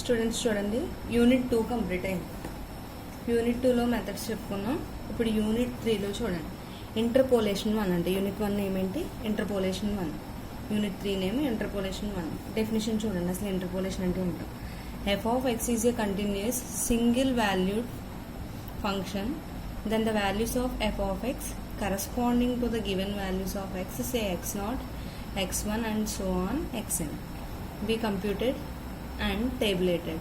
Students చూడండి, unit 2 complete అయింది. Unit 2లో మెథడ్స్ చెప్పుకున్నాం. ఇప్పుడు యూనిట్ 3లో చూడండి, ఇంటర్పోలేషన్ 1 అంటే యూనిట్ 1 ఏమేంటి? Interpolation 1. Unit 3 name interpolation 1. Definition చూడండి, అసలు ఇంటర్పోలేషన్ అంటే ఉంటాం. f of x is a continuous single valued function, then the values of f of x corresponding to the given values of x, say x0, x1 and so on xn, be computed and tabulated.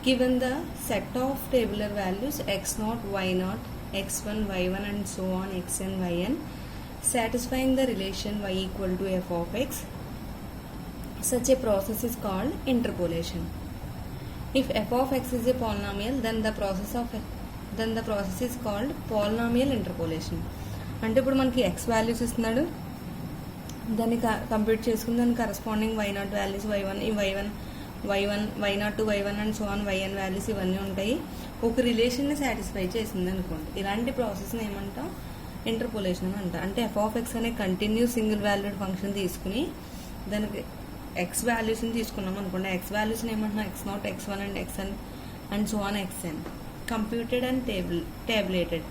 Given the set of tabular values x0, y0, x1, y1 and so on xn, yn, satisfying the relation y equal to f of x, such a process is called interpolation. If f of x is a polynomial, then the process is called polynomial interpolation. అంటే ఇప్పుడు మనకి x values ఇస్తున్నాడు, దాన్ని compute చేసుకుని దానికి corresponding y0 values y1 y0 to y1 and so on yn values ఇవన్నీ ఉంటాయి. ఒక రిలేషన్ని సాటిస్ఫై చేసింది అనుకోండి, ఇలాంటి ప్రాసెస్ని ఏమంటాం? ఇంటర్పోలేషన్ అని అంటాం. అంటే f of x అనే కంటిన్యూస్ సింగిల్ వాల్యూడ్ ఫంక్షన్ తీసుకుని దానికి x వాల్యూస్ని తీసుకున్నాం అనుకోండి. x వాల్యూస్ని ఏమంటున్నాం? x0, x1 and xn and so on xn, computed and tabulated.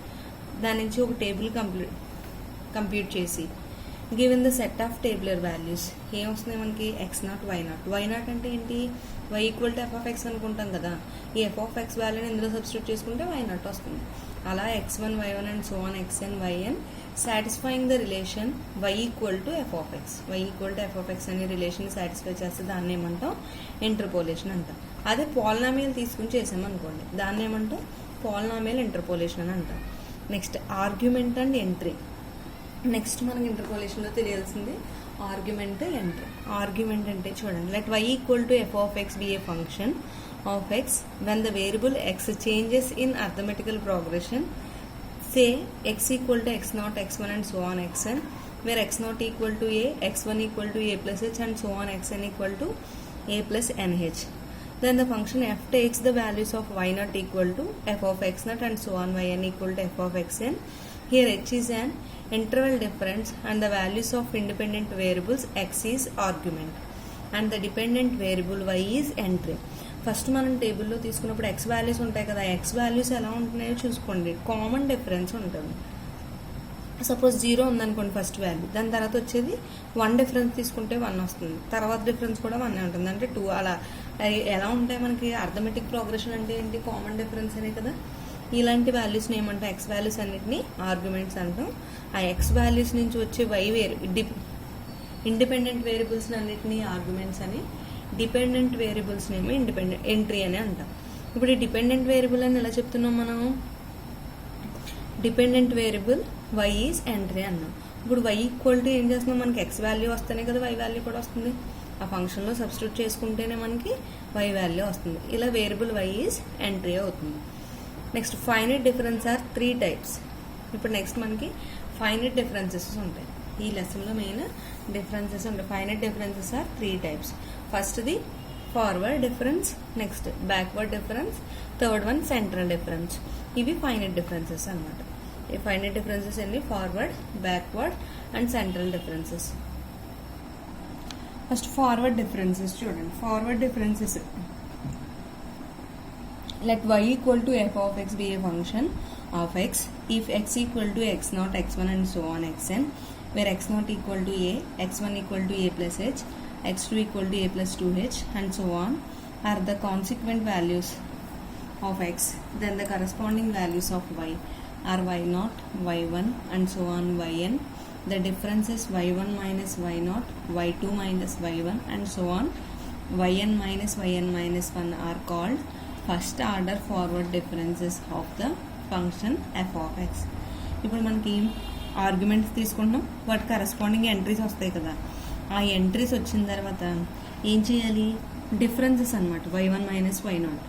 దాని నుంచి ఒక టేబుల్ కంప్యూట్ చేసి given the set of tabular values ఏమొస్తున్నాయి మనకి? x0, y0 అంటే ఏంటి? y equal to f of x అనుకుంటాం కదా. ఈ f of x వాల్యూని ఇందులో సబ్స్టిట్యూట్ చేసుకుంటే y0 వస్తుంది. అలా x1, y1 and so on xn, yn, satisfying the relation y equal to f of x. y equal to f of x అనే relation satisfy చేస్తే దాన్ని ఏమంటాం? ఇంటర్పోలేషన్ అంటాం. అదే పాలినామియల్ తీసుకుని చేసామనుకోండి, దాన్ని ఏమంటాం? పాలినామియల్ ఇంటర్పోలేషన్ అని అంటాం. Next argument and entry. Next మనకి ఇంటర్పోలేషన్లో తెలియాల్సింది ఆర్గ్యుమెంట్, ఎంట్రీ. ఆర్గ్యుమెంట్ అంటే చూడండి, let y equal to f of x be a function of x when the variable x changes in arithmetical progression, say x equal to x0, x1 and so on xn, where x0 equal to a, x1 equal to a plus h and so on xn equal to a plus nh. Then the function f takes the values of y0 equal to f of x0 and so on yn equal to f of xn. Here h is an interval difference and the values of independent variables x is argument and the dependent variable y is entry. First మనం టేబుల్లో తీసుకున్నప్పుడు X values ఉంటాయి కదా, X values ఎలా ఉంటున్నాయో చూసుకోండి. Common difference ఉంటుంది. Suppose 0 ఉందనుకోండి first value, దాని తర్వాత వచ్చేది 1 డిఫరెన్స్ తీసుకుంటే 1 వస్తుంది, తర్వాత డిఫరెన్స్ కూడా 1 ఉంటుంది, అంటే 2. అలా ఎలా ఉంటాయి మనకి? అర్థమెటిక్ ప్రోగ్రెషన్ అంటే ఏంటి? కామన్ డిఫరెన్స్ అనే కదా. ఇలాంటి వాల్యూస్ని ఏమంటాం? ఎక్స్ వాల్యూస్ అన్నిటిని ఆర్గ్యుమెంట్స్ అంటాం. ఆ ఎక్స్ వాల్యూస్ నుంచి వచ్చే వై ఇండిపెండెంట్ వేరియబుల్స్ని అన్నిటినీ ఆర్గ్యుమెంట్స్ అని, డిపెండెంట్ వేరియబుల్స్ని ఏమో ఎంట్రీ అని అంటాం. ఇప్పుడు ఈ డిపెండెంట్ వేరియబుల్ అని ఎలా చెప్తున్నాం మనం? Dependent variable y is entry అన్నాం. ఇప్పుడు వై ఈక్వల్ టు ఏం చేస్తున్నాం? మనకి ఎక్స్ వాల్యూ వస్తేనే కదా వై వాల్యూ కూడా వస్తుంది. ఆ ఫంక్షన్లో సబ్స్టిట్యూట్ చేసుకుంటేనే మనకి వై వాల్యూ వస్తుంది. ఇలా వేరియబుల్ వై ఈజ్ ఎంట్రీ అవుతుంది. Next finite difference are 3 types. ఇప్పుడు నెక్స్ట్ మనకి ఫైనైట్ డిఫరెన్సెస్ ఉంటాయి. ఈ లెసన్లో మెయిన్ డిఫరెన్సెస్ ఉంటాయి. Finite differences are 3 types. ఫస్ట్ది forward difference, next backward difference, third one central difference. ఇవి ఫైనైట్ డిఫరెన్సెస్ అన్నమాట. ఈ ఫైనైట్ డిఫరెన్సెస్ అన్ని forward, backward and central differences. First forward differences చూడండి. Forward differences, let y equal to f of x be a function of x if x equal to x0, x1 and so on xn, where x0 equal to a, x1 equal to a plus h, x2 equal to a plus 2h and so on are the consequent values of x, then the corresponding values of y are y0, y1 and so on yn. The difference is y1 minus y0, y2 minus y1 and so on yn minus yn minus 1 are called first order forward differences of the function f of x. ఇప్పుడు మనకి arguments తీసుకుంటాం, వాటి corresponding entries వస్తాయి కదా. ఆ entries వచ్చిన తర్వాత ఏం చేయాలి? డిఫరెన్సెస్ అనమాట. y1 minus y0,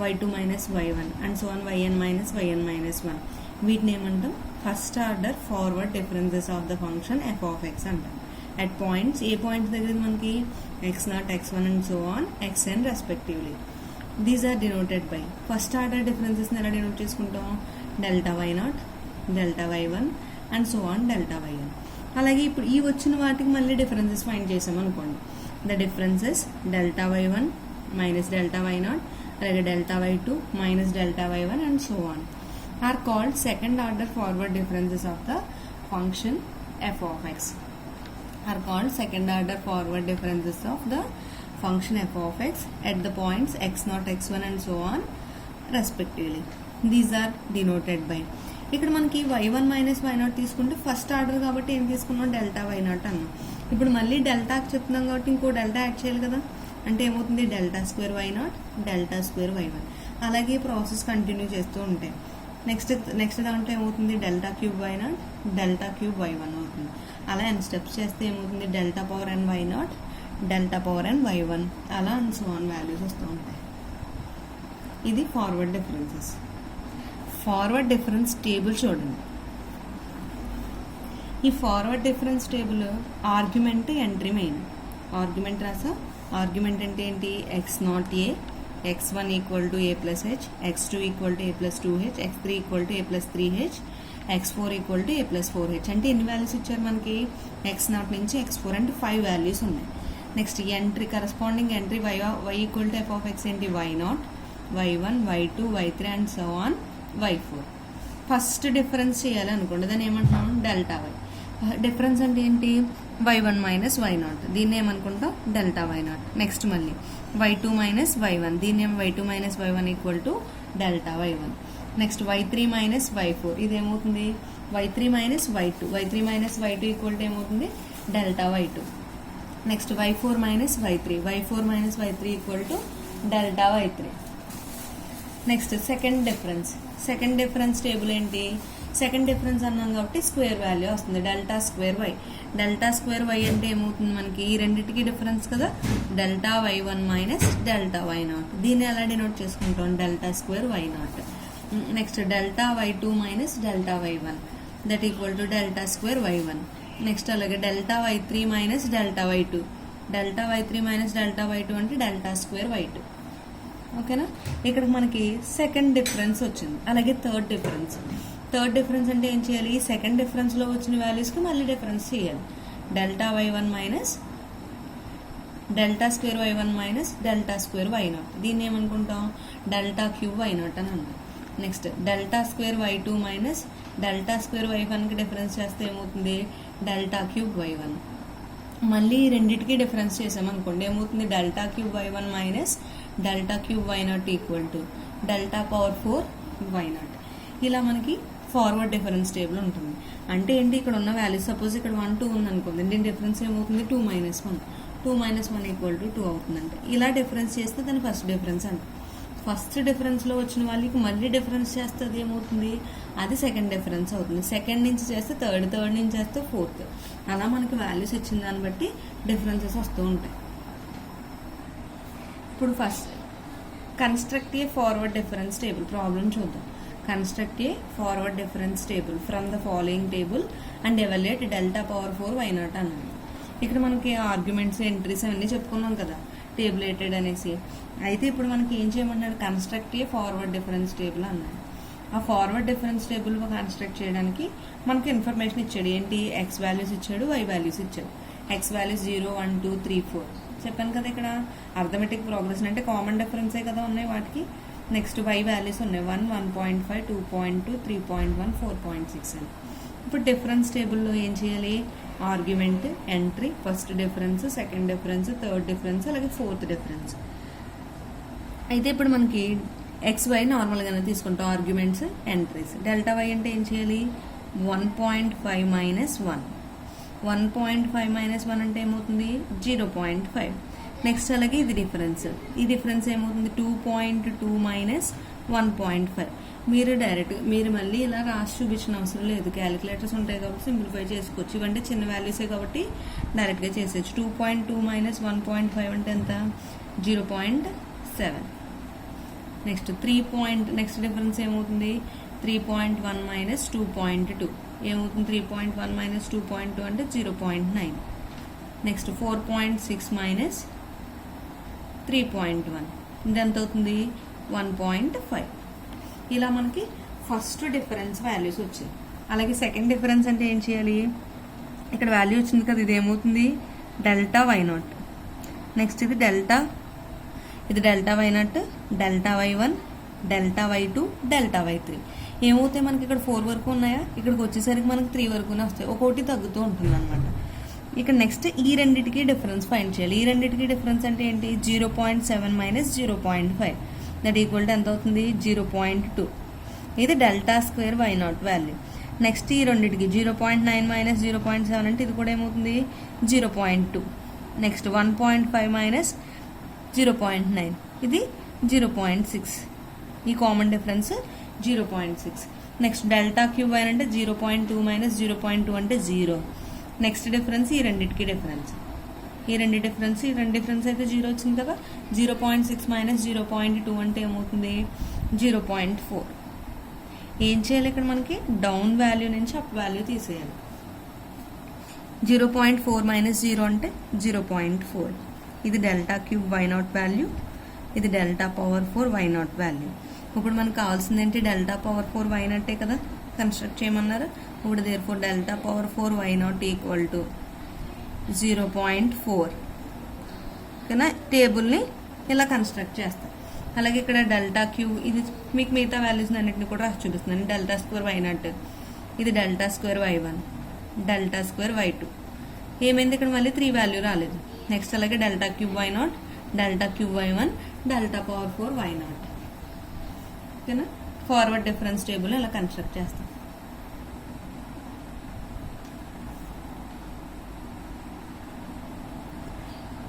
y2 minus y1 and so on yn minus yn minus 1. వీటిని ఏమంటాం? First order forward differences of the function f of x అంటాం. అట్ పాయింట్స్, ఏ పాయింట్స్ దగ్గర మనకి x0, x1 అండ్ so on xn respectively. These are denoted by first order డిఫరెన్సెస్ని ఎలా denote చేసుకుంటాం? Delta y0, delta y1 and so on delta yn. అలాగే ఇప్పుడు ఈ వచ్చిన వాటికి మళ్ళీ డిఫరెన్సెస్ ఫైండ్ చేసాం అనుకోండి. The differences delta y1 minus delta y naught, అలాగే delta y two minus delta y one and so on are called second order forward differences of the function f of x. are called second order forward differences of the function f of x at the points x0, x1 and so on respectively. These are denoted by. ఇక్కడ మనకి y1 minus y0 తీసుకుంటే first order కాబట్టి ఏం తీసుకున్నాం, delta y0 అన్నాం. ఇప్పుడు మళ్ళీ డెల్టాకి చెప్తున్నాం కాబట్టి ఇంకో డెల్టా యాడ్ చేయాలి కదా, అంటే ఏమవుతుంది delta square y0 delta square y1. అలాగే ప్రాసెస్ కంటిన్యూ చేస్తూ ఉంటాయి. నెక్స్ట్ దాంట్లో ఏమవుతుంది delta cube y0 delta cube y1 అవుతుంది. అలా n స్టెప్స్ చేస్తే ఏమవుతుంది delta power n y0 delta power n y1 అలా అండ్ సో ఆన్ వాల్యూస్ వస్తూ ఉంటాయి. ఇది forward differences. Forward difference table చూడండి. ఈ forward difference table argument entry main. Argument రాసా, ఆర్గ్యుమెంట్ అంటే ఏంటి x0 a, x1 equal to a plus h, x2 equal to a plus 2h, x3 equal to a plus 3h, x4 equal to a plus 4h. అంటే ఎన్ని values ఇచ్చారు మనకి, x0 నుంచి x4 అంటే 5 values ఉన్నాయి. Next entry corresponding entry y equal to f of x ఏంటి y0, y1, y2, y3 and so on y4. First difference చేయాలి అనుకోండి, దాన్ని ఏమంటున్నాం డెల్టా వై. డిఫరెన్స్ అంటే ఏంటి y1 మైనస్ y0, దీన్ని ఏమనుకుంటాం డెల్టా y0. నెక్స్ట్ మళ్ళీ y2 మైనస్ y1, దీన్ని ఏమో y2 minus y1 equal to delta y1. Next y3 minus y4, ఇదేమవుతుంది y3 minus y2, y3 minus y2 equal to ఏమవుతుంది delta y2. Next y4 minus y3, y4 minus y3 equal to delta y3. Next second difference table ఏంటి, second difference అన్నాం కాబట్టి square value వస్తుంది delta square y. Delta square y అంటే ఏమవుతుంది మనకి ఈ రెండింటికి డిఫరెన్స్ కదా, delta y1 minus delta y0. దీన్ని ఎలా డినోట్ చేసుకుంటాం delta square y0. Next delta y2 minus delta y1 that equal to delta square y1. Next అలాగే delta y3 minus delta y2, delta y3 minus delta y2 అంటే delta square y2. ఓకేనా, ఇక్కడ మనకి second difference వచ్చింది. అలాగే third difference అంటే ఏం చేయాలి, సెకండ్ డిఫరెన్స్లో వచ్చిన వాల్యూస్కి మళ్ళీ డిఫరెన్స్ చేయాలి. Delta y1 minus delta square y1 minus delta square y0, దీన్ని ఏమనుకుంటాం డెల్టా క్యూబ్ y0 అని అంటాం. Next delta square y2 minus delta square y1కి డిఫరెన్స్ చేస్తే ఏమవుతుంది డెల్టా క్యూబ్ y1. మళ్ళీ రెండింటికి డిఫరెన్స్ చేసామనుకోండి ఏమవుతుంది delta cube y1 minus delta cube y0 equal to delta power 4 y0. ఇలా మనకి ఫార్వర్డ్ డిఫరెన్స్ టేబుల్ ఉంటుంది. అంటే ఏంటి ఇక్కడ ఉన్న వాల్యూస్ సపోజ్ ఇక్కడ 1 2 ఉంది అనుకోండి, దీని డిఫరెన్స్ ఏమవుతుంది 2 మైనస్ 1, 2 మైనస్ 1 ఈక్వల్ టు 2 అవుతుందంటే ఇలా డిఫరెన్స్ చేస్తే దాని ఫస్ట్ డిఫరెన్స్ అంటే ఫస్ట్ డిఫరెన్స్లో వచ్చిన వాళ్ళకి మళ్ళీ డిఫరెన్స్ చేస్తే అది ఏమవుతుంది అది సెకండ్ డిఫరెన్స్ అవుతుంది. సెకండ్ నుంచి చేస్తే థర్డ్ నుంచి చేస్తే ఫోర్త్, అలా మనకి వాల్యూస్ వచ్చిన దాన్ని బట్టి డిఫరెన్సెస్ వస్తూ ఉంటాయి. ఇప్పుడు first construct a forward difference table problem చూద్దాం. Construct a forward difference table from the following table and evaluate delta power 4 y0 అన్నాడు. ఇక్కడ మనకి ఆర్గ్యుమెంట్స్ ఎంట్రీస్ అవన్నీ చెప్పుకున్నాం కదా టేబులేటెడ్ అనేసి. అయితే ఇప్పుడు మనకి ఏం చేయమన్నాడు construct a forward difference table అన్నాడు. ఆ ఫార్వర్డ్ డిఫరెన్స్ టేబుల్ కన్స్ట్రక్ట్ చేయడానికి మనకి ఇన్ఫర్మేషన్ ఇచ్చాడు. ఏంటి ఎక్స్ వాల్యూస్ ఇచ్చాడు, వై వాల్యూస్ ఇచ్చాడు. ఎక్స్ వాల్యూస్ 0 1 2 3 4 చెప్పాను కదా. ఇక్కడ అర్థమెటిక్ ప్రోగ్రెషన్ అంటే కామన్ డిఫరెన్సే కదా ఉన్నాయి వాటికి. నెక్స్ట్ వై వాల్యూస్ ఉన్నాయి 1 1.5 2.2 3.1 4.6 అని. ఇప్పుడు డిఫరెన్స్ టేబుల్లో ఏం చేయాలి argument entry first difference second difference third difference అలాగే ఫోర్త్ డిఫరెన్స్. అయితే ఇప్పుడు మనకి ఎక్స్ వై నార్మల్గానే తీసుకుంటాం ఆర్గ్యుమెంట్స్ ఎంట్రీస్. డెల్టా వై అంటే ఏం చేయాలి 1.5 మైనస్ 1, 1.5 మైనస్ 1 అంటే ఏమవుతుంది 0.5. నెక్స్ట్ అలాగే ఇది డిఫరెన్స్, ఈ డిఫరెన్స్ ఏమవుతుంది 2.2 మైనస్ 1.5. మీరు మళ్ళీ ఇలా రాసి చూపించిన అవసరం లేదు, క్యాలిక్యులేటర్స్ ఉంటాయి కాబట్టి సింప్లిఫై చేసుకోవచ్చు. ఇవంటే చిన్న వాల్యూసే కాబట్టి డైరెక్ట్గా చేసేయచ్చు. 2.2 మైనస్ 1.5 అంటే ఎంత 0.7. నెక్స్ట్ నెక్స్ట్ డిఫరెన్స్ ఏమవుతుంది 3.1 మైనస్ 2.2 ఏమవుతుంది 3.1 మైనస్ 2.2 అంటే 0.9. నెక్స్ట్ 4.6 మైనస్ 3.1 ఇది ఎంత అవుతుంది 1.5. ఇలా మనకి ఫస్ట్ డిఫరెన్స్ వాల్యూస్ వచ్చాయి. అలాగే సెకండ్ డిఫరెన్స్ అంటే ఏం చేయాలి ఇక్కడ వాల్యూ వచ్చింది కదా ఇది ఏమవుతుంది డెల్టా y0. నెక్స్ట్ ఇది డెల్టా ఇది delta y naught, delta y one, delta y two, delta వై3. ఏమవుతాయి మనకి ఇక్కడ 4 వరకు ఉన్నాయా, ఇక్కడికి వచ్చేసరికి మనకి 3 వరకునే వస్తాయి, ఒక్కొక్కటి తగ్గుతూ ఉంటుంది అనమాట. ఇక్కడ నెక్స్ట్ ఈ రెండింటికి డిఫరెన్స్ ఫైండ్ చేయాలి. ఈ రెండింటికి డిఫరెన్స్ అంటే ఏంటి, 0.7 మైనస్ 0.5 దట్ ఈక్వల్ టు ఎంత అవుతుంది, 0.2. ఇది delta square y not value. Next ఈ రెండింటికి 0.9 మైనస్ 0.7 అంటే ఇది కూడా ఏమవుతుంది, 0.2. నెక్స్ట్ 1.5 మైనస్ 0.9 ఇది 0.6. ఈ common difference 0.6. Next delta cube why అంటే 0.2 మైనస్ 0.2 అంటే 0. నెక్స్ట్ డిఫరెన్స్ ఈ రెండింటికి డిఫరెన్స్, ఈ రెండు డిఫరెన్స్ అయితే 0 వచ్చింది కదా. 0.6 మైనస్ 0.2 అంటే ఏమవుతుంది, 0.4. ఏం చేయాలి ఇక్కడ మనకి, డౌన్ వాల్యూ నుంచి అప్ వాల్యూ తీసేయాలి. 0.4 మైనస్ 0 అంటే 0.4. ఇది delta cube y not value, ఇది delta power 4 y not value. ఇప్పుడు మనకు కావాల్సింది ఏంటి, డెల్టా పవర్ 4 వై నాటే కదా కన్స్ట్రక్ట్ చేయమన్నారు. ఇప్పుడు therefore delta power 4 y nought equal to 0.4. ఓకేనా, టేబుల్ని ఇలా కన్స్ట్రక్ట్ చేస్తాం. అలాగే ఇక్కడ డెల్టా క్యూ, ఇది మీకు మిగతా వాల్యూస్ అన్నింటిని కూడా రాసి చూపిస్తున్నాను. డెల్టా స్క్వేర్ వై నాట్, ఇది delta square y one, delta square y two. ఏమైంది ఇక్కడ మళ్ళీ 3 వాల్యూ రాలేదు. నెక్స్ట్ అలాగే delta cube y naught, delta cube y one, delta power 4 y naught. ఓకేనా, ఫార్వర్డ్ డిఫరెన్స్ టేబుల్ ఇలా కన్స్ట్రక్ట్ చేస్తాం.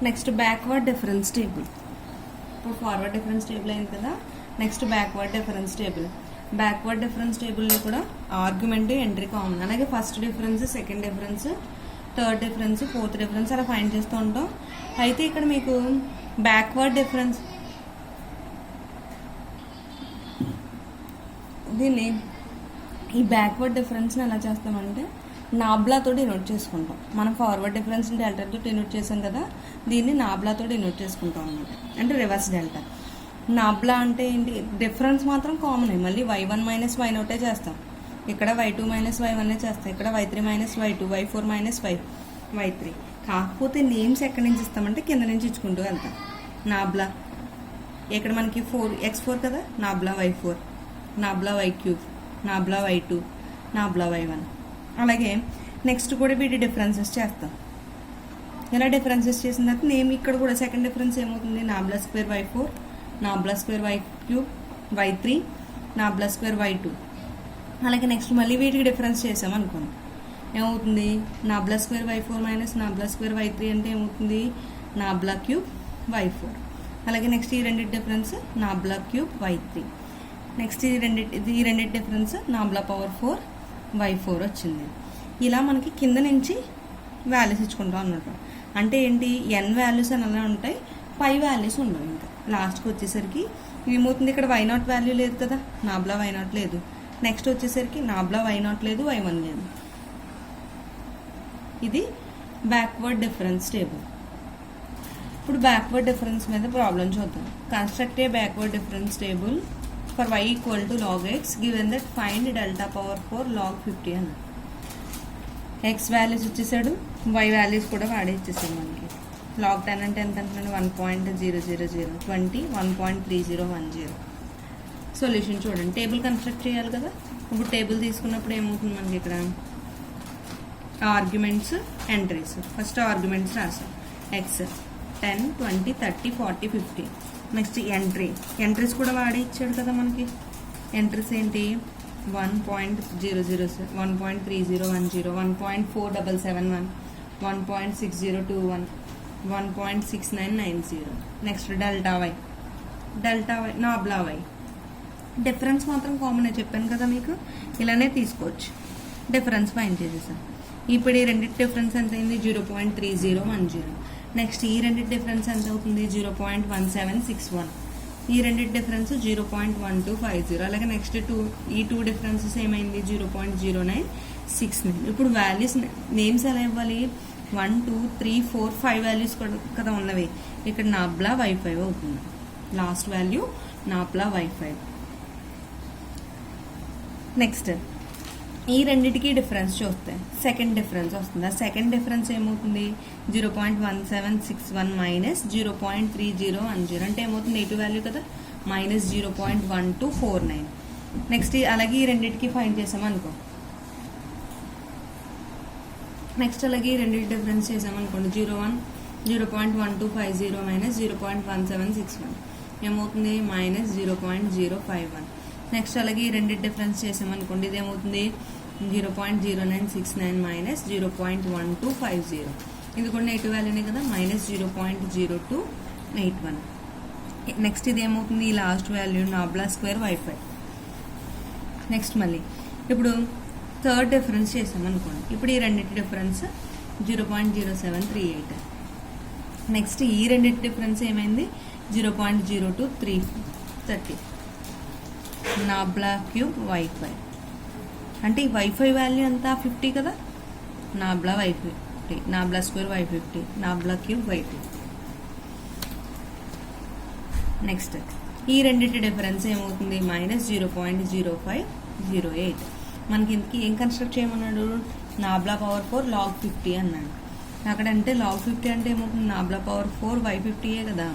Next backward difference table. ఇప్పుడు ఫార్వర్డ్ డిఫరెన్స్ టేబుల్ అయింది కదా, next backward difference table. Backward difference టేబుల్లో కూడా ఆర్గ్యుమెంట్, ఎంట్రీ కామన్. అలాగే first difference, second difference, third difference, fourth difference అలా ఫైండ్ చేస్తూ ఉంటాం. అయితే ఇక్కడ మీకు బ్యాక్వర్డ్ డిఫరెన్స్, దీన్ని ఈ బ్యాక్వర్డ్ డిఫరెన్స్ని ఎలా చేస్తామంటే నాబ్లాతో డినోట్ చేసుకుంటాం. మనం ఫార్వర్డ్ డిఫరెన్స్ డెల్టాతో డినోట్ చేసాం కదా, దీన్ని నాబ్లాతో డినోట్ చేసుకుంటాం అనమాట, అంటే రివర్స్ డెల్టా. నాబ్లా అంటే ఏంటి, డిఫరెన్స్ మాత్రం కామన్. మళ్ళీ y1 మైనస్ y0 చేస్తాం, ఇక్కడ y2 మైనస్ y1 చేస్తాం, ఇక్కడ y3 minus y2, y4 minus y3. కాకపోతే నేమ్స్ ఎక్కడి నుంచి ఇస్తామంటే కింద నుంచి ఇచ్చుకుంటూ వెళ్తాం. నాబ్లా ఇక్కడ మనకి x4 కదా, nabla y4, nabla y3, nabla y2, nabla y1. అలాగే నెక్స్ట్ కూడా వీటి డిఫరెన్సెస్ చేస్తాం. ఇలా డిఫరెన్సెస్ చేసిన తర్వాత నేమ్ ఇక్కడ కూడా సెకండ్ డిఫరెన్స్ ఏమవుతుంది, nabla square y4, nabla square y3, y3, nabla square y2. అలాగే నెక్స్ట్ మళ్ళీ వీటికి డిఫరెన్స్ చేసాం అనుకోండి, ఏమవుతుంది, nabla square y4 minus nabla square y3 అంటే ఏమవుతుంది, నాబ్లా క్యూబ్ y4. అలాగే నెక్స్ట్ ఈ రెండింటి difference nabla cube y3. Next ఈ రెండింటి డిఫరెన్స్ నాబ్లా పవర్ 4 y4 వచ్చింది. ఇలా మనకి కింద నుంచి వాల్యూస్ ఇచ్చుకుంటాం అన్నమాట. అంటే ఏంటి, n వాల్యూస్ అని అలా ఉంటాయి, పై వాల్యూస్ ఉండవు. ఇంకా లాస్ట్కి వచ్చేసరికి ఏమవుతుంది, ఇక్కడ y0 వాల్యూ లేదు కదా, నాబ్లా y0 లేదు. నెక్స్ట్ వచ్చేసరికి నాబ్లా y0 లేదు, y1 లేదు. ఇది బ్యాక్వర్డ్ డిఫరెన్స్ టేబుల్. ఇప్పుడు బ్యాక్వర్డ్ డిఫరెన్స్ మీద ప్రాబ్లం చూద్దాం. Construct A backward difference table for y equal to log x given that find delta power 4 log 50 అన్న. x వాల్యూస్ ఇచ్చేసాడు, y వాల్యూస్ కూడా వాడే ఇచ్చేసాడు మనకి. log 10 అంటే ఎంత అంటున్నాడు, 1.000 20 1.3010. సొల్యూషన్ చూడండి, టేబుల్ కన్స్ట్రక్ట్ చేయాలి కదా. ఇప్పుడు టేబుల్ తీసుకున్నప్పుడు ఏమవుతుంది మనకి, ఇక్కడ ఆర్గ్యుమెంట్స్, ఎంట్రీస్. ఫస్ట్ ఆర్గ్యుమెంట్స్ రాసాం, x 10 20 30 40 50. నెక్స్ట్ ఎంట్రీస్ కూడా వాడే ఇచ్చాడు కదా మనకి. ఎంట్రీస్ ఏంటి, 1.007 1.3010 1.4771 1.6021 1.6990. Next delta y nabla y. Difference మాత్రం కామన్ చెప్పాను కదా మీకు, ఇలానే తీసుకోవచ్చు. డిఫరెన్స్ ఫైండ్ చేసేసాం. ఇప్పుడు ఈ రెండింటి డిఫరెన్స్ ఎంత అయింది, 0.3010. నెక్స్ట్ ఈ రెండింటి డిఫరెన్స్ ఎంత అవుతుంది, 0.1761. ఈ రెండింటి డిఫరెన్స్ 0.1250. అలాగే నెక్స్ట్ ఈ టూ డిఫరెన్సెస్ ఏమైంది, 0.0969. ఇప్పుడు వాల్యూస్ నేమ్స్ ఎలా ఇవ్వాలి, 1 2 3 4 5 వాల్యూస్ కదా ఉన్నవి. ఇక్కడ నాబ్లా y5 అవుతుంది, last value nabla y5. Next ఈ రెండింటికి డిఫరెన్స్ చూస్తే సెకండ్ డిఫరెన్స్ వస్తుంది. ఆ సెకండ్ డిఫరెన్స్ ఏమవుతుంది 0.1761 మైనస్ 0.3010 అంటే ఏమవుతుంది నెగిటివ్ వాల్యూ కదా, మైనస్ 0.1249. నెక్స్ట్ అలాగే ఈ రెండింటికి ఫైండ్ చేసామనుకో, నెక్స్ట్ అలాగే ఈ రెండింటి డిఫరెన్స్ చేసామనుకోండి 0.1250 మైనస్ 0.1761 ఏమవుతుంది మైనస్ 0.051. నెక్స్ట్ అలాగే ఈ రెండింటి డిఫరెన్స్ చేసామనుకోండి ఇది ఏమవుతుంది 0.0969 మైనస్ 0.1250. ఇది కూడా నెగిటివ్ వాల్యూనే కదా, మైనస్ 0.0281. నెక్స్ట్ ఇది ఏమవుతుంది ఈ last value nabla square wifi. Next మళ్ళీ ఇప్పుడు థర్డ్ డిఫరెన్స్ చేసామనుకోండి, ఇప్పుడు ఈ రెండింటి డిఫరెన్స్ 0.0738. నెక్స్ట్ ఈ రెండింటి డిఫరెన్స్ ఏమైంది 0.0230 నాబ్లా క్యూబ్ వైఫై. అంటే ఈ వైఫై వాల్యూ అంతా 50 కదా, నాబ్లా వైఫై 50, నాబ్లా స్క్వేర్ వై50, నాబ్లా క్యూబ్ వై50. నెక్స్ట్ ఈ రెండింటి డిఫరెన్స్ ఏమవుతుంది మైనస్ 0.0508. మనకి ఇంతకీ ఏం కన్స్ట్రక్ట్ చేయమన్నాడు, నాబ్లా పవర్ 4 log 50 అన్నాడు. అక్కడ అంటే log 50 అంటే ఏమవుతుంది నాబ్లా పవర్ 4 y50 కదా,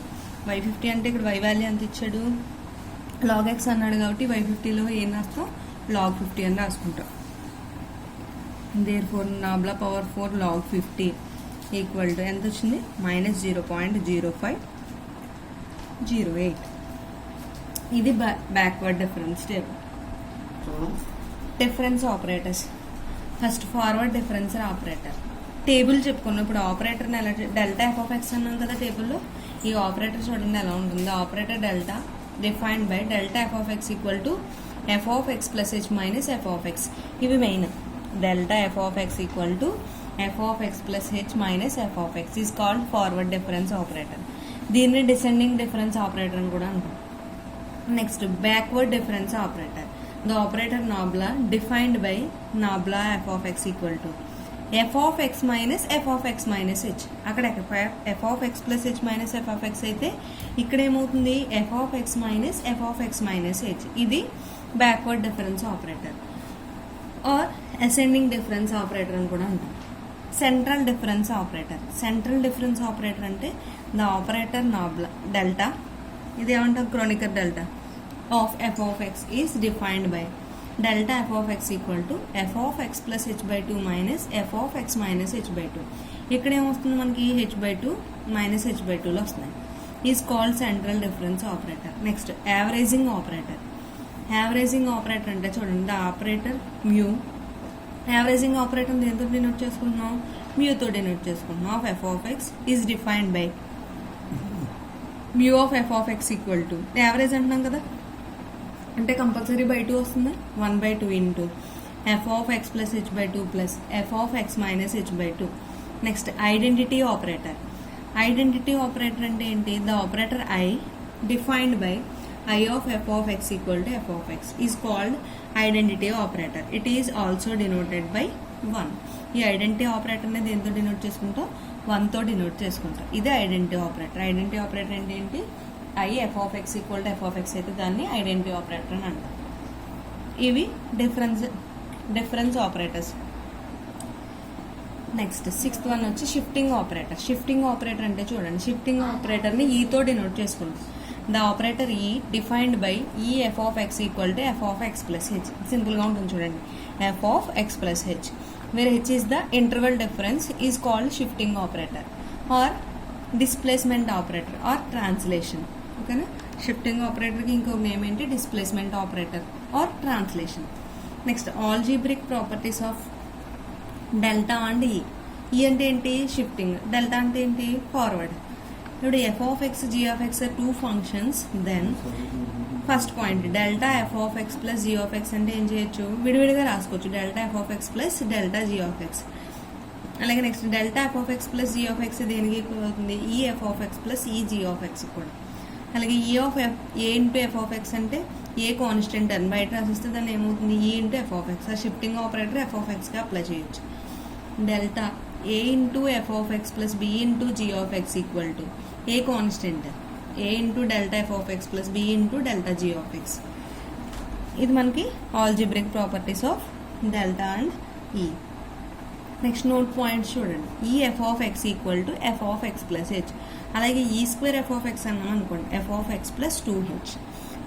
y50 అంటే ఇక్కడ y వాల్యూ ఎంత ఇచ్చాడు log x అన్నాడు కాబట్టి y50లో ఏం రాస్తాం log 50 అని రాసుకుంటాం. Therefore nabla power 4 log 50 equal to ఎంత వచ్చింది మైనస్ 0.0508. ఇది backward difference table. Difference operators, first forward difference operator table చెప్పుకున్నాం. ఇప్పుడు ఆపరేటర్ని ఎలా డెల్టా ఎఫ్ ఆఫ్ ఎక్స్ అన్నాం కదా టేబుల్లో, ఈ ఆపరేటర్ చూడండి ఎలా ఉంటుంది. Operator delta defined by delta f of x equal to f of x plus h minus f of x. ఇవి main. Delta f of x equal to f of x plus h minus f of x is called forward difference operator. దీన్ని descending difference operator అని కూడా అంటాం. Next backward difference operator. The operator nabla defined by nabla f of x equal to f of x minus f of x minus h. అక్కడ f of x plus h minus f of x అయితే ఇక్కడ ఏమవుతుంది f of x minus f of x minus h. ఇది backward difference operator or ascending difference operator అని కూడా అంటాం. Central difference operator. Central difference operator అంటే the operator nabla delta, ఇది ఏమంటాం Kronecker delta of f of x is defined by delta f of x equal to f of x plus H by 2 minus f of x minus H by 2. ఇక్కడ ఏమొస్తుంది మనకి H by 2 minus H by 2లో వస్తున్నాయి. Is called central difference operator. Next averaging operator. Averaging operator అంటే చూడండి the operator mu. Averaging operator దేంతో denote చేసుకుంటున్నాం మ్యూతో denote చేసుకుంటున్నాం. Of f of x is defined by mu of f of x equal to average అంటున్నాం కదా, అంటే compulsory by 2 వస్తుంది 1/2 into f of x plus H by 2 plus F of x minus H by 2. Next identity operator. Identity operator అంటే ఏంటి, the operator I defined by I of f of x equal to f of x is called identity operator. It is also denoted by 1. ఈ identity ఆపరేటర్ని దేంతో denote చేసుకుంటాం 1తో denote చేసుకుంటాం. ఇది identity operator. Identity operator అంటే ఏంటి, I f of x equal to f of x అయితే దాన్ని ఐడెంటిటీ ఆపరేటర్ అని అంటాం. ఇవి difference operators. Next 6th one వచ్చి షిఫ్టింగ్ ఆపరేటర్. షిఫ్టింగ్ ఆపరేటర్ అంటే చూడండి, షిఫ్టింగ్ ఆపరేటర్ని ఈతో డినోట్ చేసుకుంటాం. The operator E defined by E f of x equal to f of x plus h. సింపుల్గా ఉంటుంది చూడండి, f of x plus h where h is the interval difference is called shifting operator or displacement operator or translation. ఓకేనా, shifting ఆపరేటర్కి ఇంకొక name ఏంటి displacement operator or translation. Next algebraic properties of delta and E. E అంటే ఏంటి shifting, delta అంటే ఏంటి forward. ఇప్పుడు f of x g of x are 2 functions. Then first point delta f of x plus g of x అంటే ఏం చేయొచ్చు విడివిడిగా రాసుకోవచ్చు, delta f of x plus delta g of x. అలాగే next delta f of x plus g of x దేనికి equal అవుతుంది E f of x plus E g of x కూడా. అలాగే E of f a into f of x అంటే a constant అని బయట రాసిస్తే దాన్ని ఏమవుతుంది E into f of x. ఆ షిఫ్టింగ్ ఆపరేటర్ ఎఫ్ ఆఫ్ ఎక్స్గా అప్లై చేయొచ్చు. Delta a into f of x plus b into g of x equal to a constant a into delta f of x plus b into delta g of x. ఇది మనకి algebraic properties of delta and E. Next note points చూడండి. E f of x equal to f of x plus H. అలాగే ఈ square f of x అన్నాం అనుకోండి F of x plus 2h.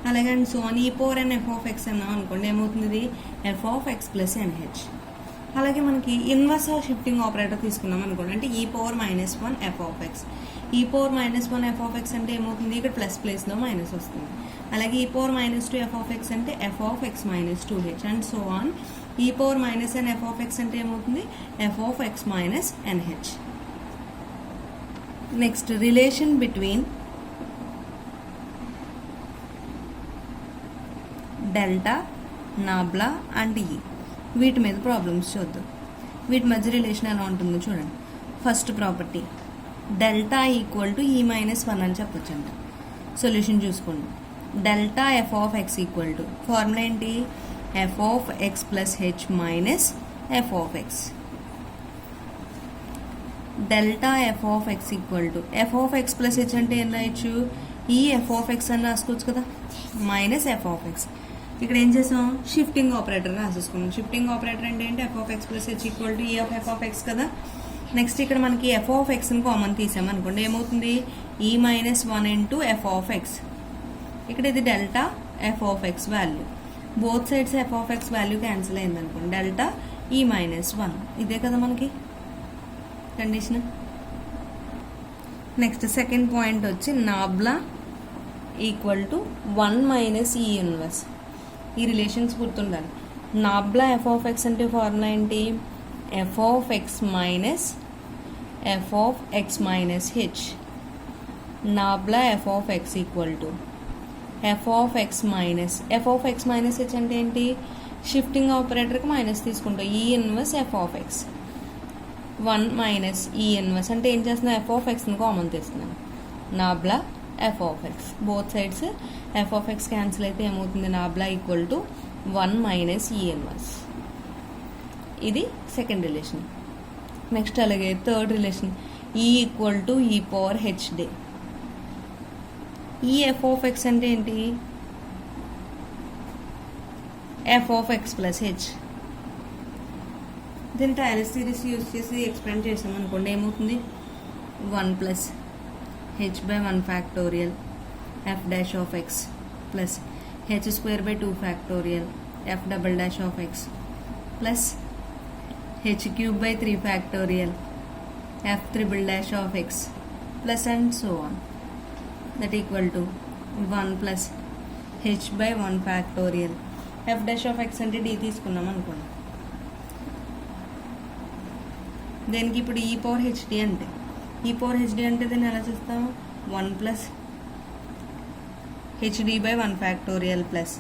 అలాగే and so E power n f of x అన్నాం అనుకోండి ఏమవుతుంది, ఇది f of x plus n h. అలాగే మనకి ఇన్వర్స్ షిఫ్టింగ్ ఆపరేటర్ తీసుకున్నాం అనుకోండి, అంటే E power -1 f of x. E power -1 f of x అంటే ఏమవుతుంది, ఇక్కడ ప్లస్ ప్లేస్లో మైనస్ వస్తుంది. అలాగే E power -2 f of x అంటే f of x minus 2h and so on. E power -n f of x అంటే ఏమవుతుంది, f of x minus NH. Next relation between delta, nabla and ఈ. వీటి మీద problems చూద్దాం. వీటి మధ్య relation ఎలా ఉంటుందో చూడండి. First property delta equal to E -1 అని చెప్పొచ్చు అంట. సొల్యూషన్ చూసుకోండి. Delta f of x equal to formula ఏంటి, f of x plus h minus f of x. Delta f of x equal to f of x plus h అంటే ఏం రాయొచ్చు, ఈ f of X అని రాసుకోవచ్చు కదా, minus f of x. ఇక్కడ ఏం చేసాం, షిఫ్టింగ్ ఆపరేటర్ రాసేసుకున్నాం. షిఫ్టింగ్ ఆపరేటర్ అంటే ఏంటి, f of x plus H equal to ఈ ఆఫ్ ఎఫ్ ఆఫ్ ఎక్స్ కదా. నెక్స్ట్ ఇక్కడ మనకి ఎఫ్ ఆఫ్ ఎక్స్ని కామన్ తీసామనుకోండి ఏమవుతుంది, ఈ -1 ఇంటూ ఎఫ్ ఆఫ్ ఎక్స్. ఇక్కడ ఇది delta f of X value, both sides f of X value cancel అయింది అనుకోండి, డెల్టా ఈ -1. ఇదే కదా మనకి కండిషన్. నెక్స్ట్ సెకండ్ పాయింట్ వచ్చి nabla equal to 1 minus E inverse. ఈ రిలేషన్స్ గుర్తుండాలి. నాబ్లా ఎఫ్ ఆఫ్ ఎక్స్ అంటే ఫార్ములా ఏంటి, f of x minus f of x minus h. Nabla f of x equal to f of x minus h అంటే ఏంటి, shifting ఆపరేటర్కి minus తీసుకుంటాం, E inverse f of x. 1 minus E inverse అంటే ఏం చేస్తున్నాం, f of ఎక్స్ని common తీస్తున్నాం, nabla f of x. Both sides f of x cancel అయితే ఏమవుతుంది, nabla equal to 1 minus E inverse. ఇది సెకండ్ రిలేషన్. నెక్స్ట్ అలాగే థర్డ్ రిలేషన్ ఈ ఈక్వల్ టు ఈ పవర్ హెచ్డి. ఈ ఎఫ్ ఆఫ్ ఎక్స్ అంటే ఏంటి, f of x plus H. దీని టైలర్ సిరీస్ యూజ్ చేసి ఎక్స్ప్లెయిన్ చేసాం అనుకోండి ఏమవుతుంది, 1 plus H by 1 factorial F dash of x plus H square by 2 factorial F double dash of x plus H cube by 3 factorial F triple dash of x plus and so on. That equal to 1 plus H by 1 factorial F dash of x అంటే D తీసుకున్నాం అనుకోండి. దీనికి ఇప్పుడు ఈ power HD అంటే, E power HD అంటే దీన్ని ఎలా చేస్తాం, 1 plus h D by 1 factorial plus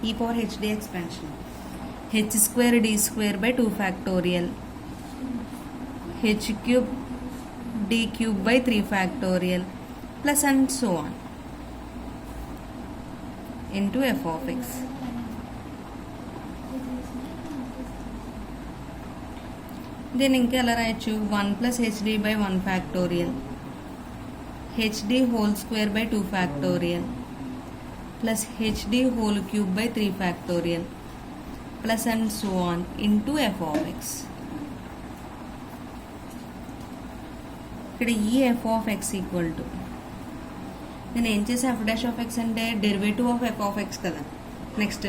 E power h D expansion h square D square by 2 factorial h cube D cube by 3 factorial plus and so on into f of x. దీన్ని ఇంకా ఎలా రాయొచ్చు, 1 plus h D by 1 factorial h D whole square by 2 factorial plus h D whole cube by 3 factorial plus and so on into f of x. ఇక్కడ ఈ f of x equal to, నేను ఏం చేసా, f dash of x అంటే derivative of f of x కదా. Next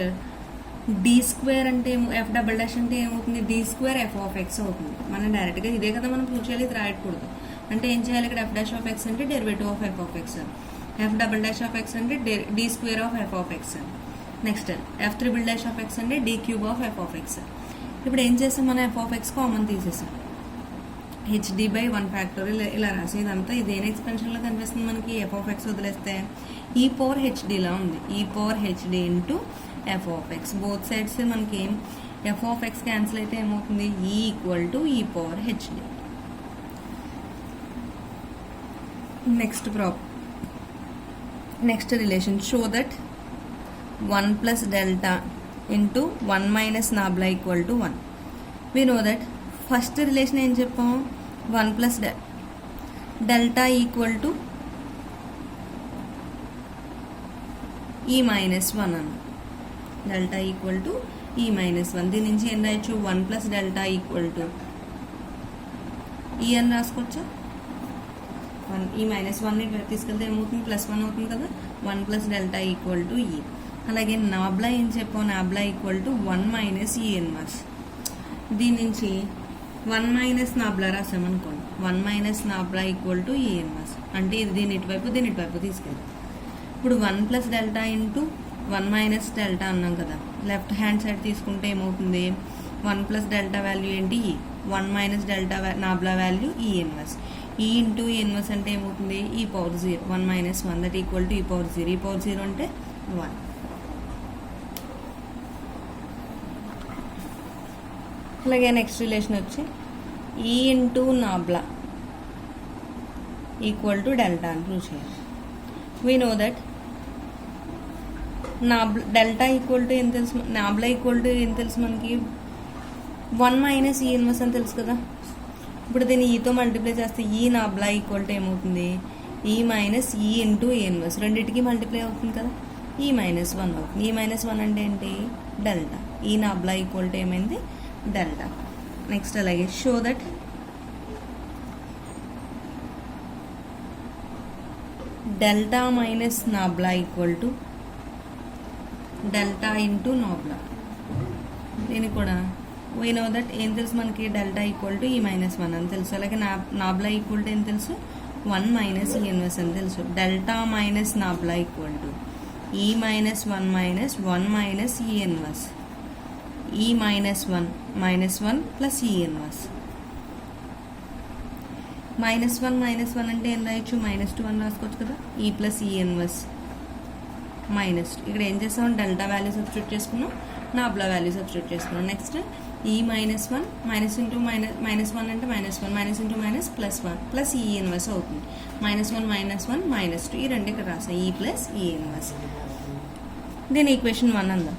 D square అంటే f double dash అంటే ఏమవుతుంది, D square f of x అవుతుంది. మనం డైరెక్ట్గా ఇదే కదా మనం ప్రూవ్ చేయాలి, ఇది రాయకూడదు. అంటే ఏం చేయాలి, ఇక్కడ ఎఫ్ డాష్ ఆఫ్ ఎక్స్ అంటే derivative of f of x, f double dash of x అంటే D square of f of x. Next f triple dash of x అంటే D cube of f of x. ఇప్పుడు ఏం చేస్తాం, మనం f of x common తీసేసాం, h D by 1 factorial ఇలా రాసి ఇదంతా ఇదేనా ఎక్స్పెన్షన్లో కనిపిస్తుంది మనకి. ఎఫ్ ఆఫ్ ఎక్స్ వదిలేస్తే ఈ పవర్ హెచ్డిలా ఉంది, ఈ power HD into f of x. Both sides మనకి ఎఫ్ ఆఫ్ ఎక్స్ క్యాన్సిల్ అయితే ఏమవుతుంది, ఈ ఈక్వల్ టు ఈ power HD. Next relation show that 1 plus delta into 1 minus nabla equal to 1. We know that first relation ఏం చెప్పాం, 1 plus delta equal to E -1 అన్న. Delta equal to ఈ minus 1. దీని నుంచి ఏం రాయొచ్చు 1 ప్లస్ డెల్టా ఈక్వల్ టు ఈ అని రాసుకోవచ్చా. 1 ఈ మైనస్ 1ని తీసుకెళ్తే ఏమవుతుంది +1 అవుతుంది కదా. 1 ప్లస్ డెల్టా ఈక్వల్ టు ఈ. అలాగే నాబ్లా ఏం చెప్పాం, nabla equal to 1 minus E inverse. దీని నుంచి 1 మైనస్ నాబ్లా రాసామనుకోండి, 1 minus nabla equal to E inverse. అంటే ఇది దీని ఇటువైపు తీసుకెళ్తాం. ఇప్పుడు 1 plus delta into 1 minus delta అన్నాం కదా. లెఫ్ట్ హ్యాండ్ సైడ్ తీసుకుంటే ఏమవుతుంది 1 ప్లస్ డెల్టా వాల్యూ ఏంటి ఈ, 1 మైనస్ డెల్టా నాబ్లా వాల్యూ ఈ ఇన్వర్స్. ఈ ఇంటూ ఈ ఇన్వర్స్ అంటే ఏమవుతుంది ఈ power 0, 1 minus 1 that equal to ఈ పవర్ 0. ఈ పవర్ 0 అంటే 1. అలాగే నెక్స్ట్ రిలేషన్ వచ్చి ఈ into nabla equal to delta అని ప్రూవ్ చేయాలి. We know that delta equal to ఏం తెలుసు, నాబ్లా ఈక్వల్ టు ఏం తెలుసు మనకి 1 మైనస్ ఈ ఇన్వర్స్ అని తెలుసు కదా. ఇప్పుడు దీన్ని ఈతో మల్టిప్లై చేస్తే ఈ నాబ్లా ఈక్వల్ టు ఏమవుతుంది ఈ మైనస్ ఈ ఇంటూ ఈ ఇన్వర్స్. రెండింటికి మల్టిప్లై అవుతుంది కదా, ఈ మైనస్ 1 అవుతుంది. ఈ మైనస్ 1 అంటే ఏంటి డెల్టా. ఈ నాబ్లా ఈక్వల్ టు ఏమైంది డెల్టా. నెక్స్ట్ అలాగే show that delta minus nabla equal to delta into nabla. దీన్ని కూడా వీ నో దట్ ఏం తెలుసు మనకి డెల్టా ఈక్వల్ టు ఈ మైనస్ 1 అని తెలుసు. అలాగే నాబ్లా ఈక్వల్ టు ఏం తెలుసు 1 మైనస్ ఈ ఇన్వర్స్ అని తెలుసు. Delta minus nabla equal to ఈ minus 1 minus 1 minus E inverse. ఈ మైనస్ 1 ప్లస్ ఈ ఇన్వర్స్. -1 అంటే ఏం రాయొచ్చు -2 అని రాసుకోవచ్చు కదా. ఈ ప్లస్ ఈ ఇన్వర్స్ మైనస్. ఇక్కడ ఏం చేస్తాం డెల్టా వాల్యూ సబ్స్టిట్యూట్ చేసుకున్నాం, నాబ్లా వాల్యూ సబ్స్టిట్యూట్ చేసుకున్నాం. నెక్స్ట్ ఈ -1 మైనస్ ఇంటూ మైనస్ 1 అంటే -1 మైనస్ ఇంటూ మైనస్ +1 ప్లస్ ఈ ఇన్వర్స్ అవుతుంది. -1 -2 ఈ రెండు ఇక్కడ రాసాం ఈ ప్లస్ ఈ ఇన్వర్స్. దీని ఈక్వేషన్ 1 అందాం.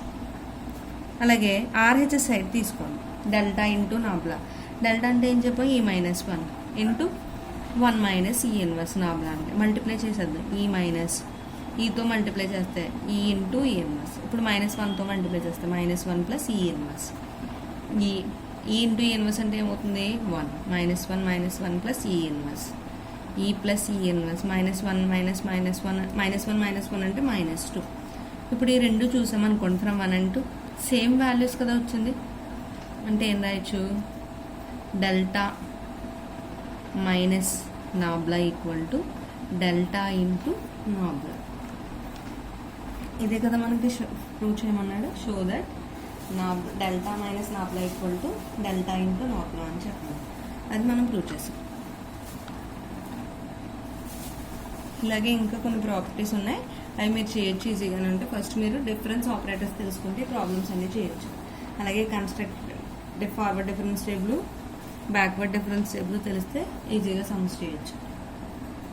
అలాగే ఆర్హెచ్ఎస్ సైడ్ తీసుకోండి డెల్టా ఇంటూ నాబ్లా. డెల్టా అంటే ఏం చెప్పాం ఈ -1 into 1 minus E inverse. Nabla అంటే మల్టిప్లై చేసేద్దాం ఈ మైనస్ ఈతో మల్టిప్లై చేస్తే ఈ ఇంటూ ఈ ఇన్వర్స్. ఇప్పుడు -1తో మల్టిప్లై చేస్తే -1 ప్లస్ ఈ ఇన్వర్స్. ఈ ఇంటూ ఈ ఇన్వర్స్ అంటే ఏమవుతుంది 1 -1 ప్లస్ ఈ ఇన్వర్స్. ఈ ప్లస్ ఈ ఇన్వర్స్ -1 అంటే -2. ఇప్పుడు ఈ రెండు చూసామనుకోండి ఫ్రమ్ 1 and 2 సేమ్ వాల్యూస్ కదా వచ్చింది. అంటే ఏం రాయొచ్చు delta minus nabla equal to delta into nabla. ఇదే కదా మనకి ప్రూవ్ చేయమన్నాడు. Show that delta minus nabla equal to delta into nabla అని చెప్పాలి. అది మనం ప్రూవ్ చేసాం. ఇలాగే ఇంకా కొన్ని ప్రాపర్టీస్ ఉన్నాయి, అవి మీరు చేయొచ్చు ఈజీగానే. అంటే ఫస్ట్ మీరు డిఫరెన్స్ ఆపరేటర్స్ తెలుసుకుంటే ప్రాబ్లమ్స్ అన్నీ చేయొచ్చు. అలాగే forward difference table, backward difference table తెలిస్తే ఈజీగా సమ్స్ చేయొచ్చు.